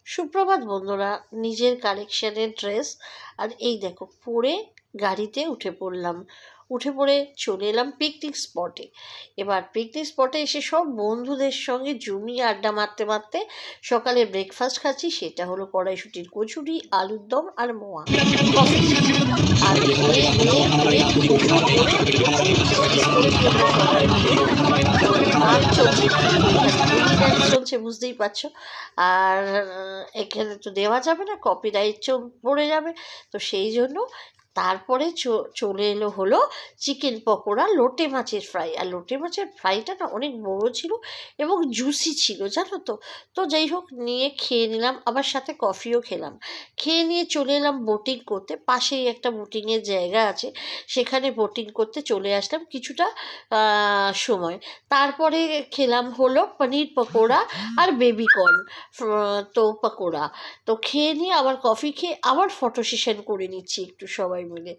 সুপ্রভাত বন্ধুরা, নিজের কালেকশনের ড্রেস আর এই দেখো পরে গাড়িতে উঠে পড়লাম। উঠে পড়ে চলে এলাম পিকনিক স্পটে। এবার পিকনিক স্পটে এসে সব বন্ধুদের সঙ্গে জমিয়ে আড্ডা মারতে মারতে সকালে ব্রেকফাস্ট খাচ্ছি। সেটা হলো কড়াইশুটির কচুরি, আলুর দম আর মোয়া কফি। আর খেয়ে দিয়ে ঘুরে চলছে, বুঝতেই পারছো। আর এখানে তো দেওয়া যাবে না, কপিরাইট পড়ে যাবে। তো সেই জন্য তারপরে চলে এলো হলো চিকেন পকোড়া, লোটে মাছের ফ্রাই। আর লোটে মাছের ফ্রাইটা না অনেক বড় ছিল এবং জুসি ছিল, জানো তো। তো যাই হোক, নিয়ে খেয়ে নিলাম, আবার সাথে কফিও খেলাম। খেয়ে নিয়ে চলে এলাম বোটিং করতে। পাশেই একটা বোটিংয়ের জায়গা আছে, সেখানে বোটিং করতে চলে আসলাম কিছুটা সময়। তারপরে খেলাম হলো পনির পকোড়া আর বেবিকর্ন তো পকোড়া। তো খেয়ে নিয়ে আবার কফি খেয়ে আবার ফটো সেশন করে নিচ্ছি একটু সবাই মিলে।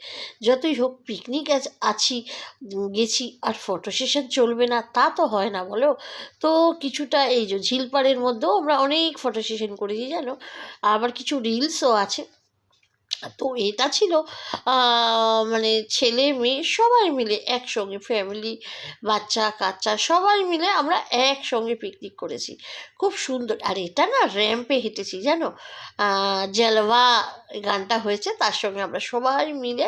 যতই হোক পিকনিক গেছি আর ফটো সেশন চলবে না তা তো হয় না, বলো। তো কিছুটা এই যে ঝিলপাড়ের মধ্যেও আমরা অনেক ফটো সেশন করেছি, জানো। আবার কিছু রিলসও আছে। তো এটা ছিল মানে ছেলে মেয়ে সবাই মিলে একসঙ্গে, ফ্যামিলি, বাচ্চা কাচ্চা সবাই মিলে আমরা একসঙ্গে পিকনিক করেছি। খুব সুন্দর। আর এটা না র্যাম্পে হেঁটেছি, জানো। জালওয়া গানটা হয়েছে, তার সঙ্গে আমরা সবাই মিলে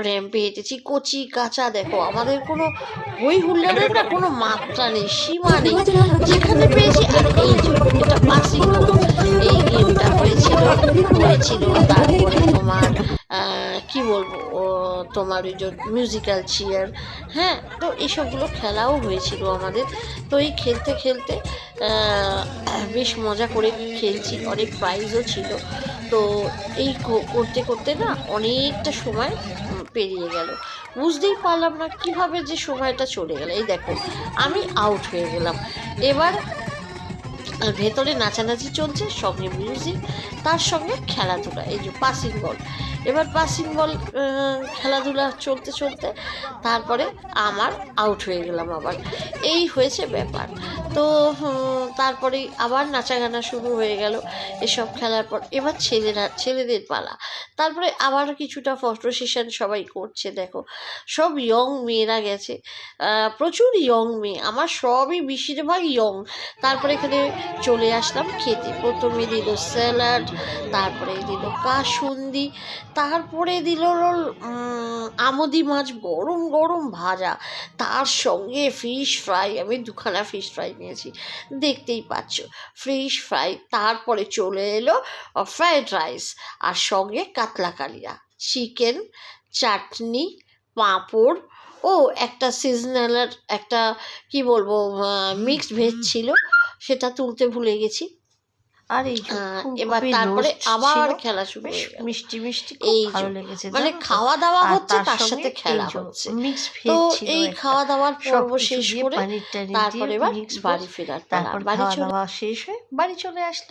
র্যাম্পে হেঁটেছি। কচি কাঁচা দেখো, আমাদের কোনো হই হুল্লোড়ের না কোনো মাত্রা নেই, সীমা নেই, যেখানে পেয়েছি। আর এই যে এটা পাসিং, এই গেমটা হয়েছিল। তারপরে তোমার কি বলবো, তোমার ওই যে মিউজিক্যাল চেয়ার, হ্যাঁ। তো এইসবগুলো খেলাও হয়েছিল আমাদের। তো এই খেলতে খেলতে বেশ মজা করে খেলছি, অনেক প্রাইজও ছিল। তো এই করতে করতে না অনেকটা সময় পেরিয়ে গেল, বুঝতেই পারলাম না কিভাবে যে সময়টা চলে গেল। এই দেখো আমি আউট হয়ে গেলাম। এবার আর ভেতরে নাচানাচি চলছে, সঙ্গে মিউজিক, তার সঙ্গে খেলাধুলা। এই যে পাসিং বল, এবার পাসিং বল খেলাধুলা চলতে চলতে তারপরে আমার আউট হয়ে গেলাম আবার। এই হয়েছে ব্যাপার। তো তারপরে আবার নাচা গানা শুরু হয়ে গেল এসব খেলার পর। এবার ছেলেদের পালা। তারপরে আবার কিছুটা ফটো সেশন সবাই করছে, দেখো সব ইয়ং মেয়েরা গেছে, প্রচুর ইয়ং মেয়ে, আমার সবই বেশিরভাগ ইয়ং। তারপরে এখানে চলে আসলাম খেতে। প্রথমে দিল স্যালাড, তারপরে দিল কাসুন্দি, তারপরে দিল আমুদি মাছ গরম গরম ভাজা, তার সঙ্গে ফিশ ফ্রাই। আমি দুখানা ফিশ ফ্রাই নিয়েছি, দেখতেই পাচ্ছ, ফিশ ফ্রাই। তারপরে চলে এলো ফ্রায়েড রাইস, আর সঙ্গে কাতলা কালিয়া, চিকেন, চাটনি, পাঁপড়, ও একটা সিজনাল একটা কি বলবো মিক্সড ভেজ ছিল, সেটা তুলতে ভুলে গেছি। আর এই এবার তারপরে আবার খেলা শুরু হয়ে গেল, মিষ্টি মিষ্টি, এই ভালো লেগেছে। মানে খাওয়া দাওয়া হচ্ছে, তার সাথে খেলা হচ্ছে। তো এই খাওয়া দাওয়ার পর্ব শেষ করে তারপরে এবার বাড়ি ফেরার, তারপর বাড়ি খাওয়া দাওয়া শেষ হয়ে বাড়ি চলে আসলাম।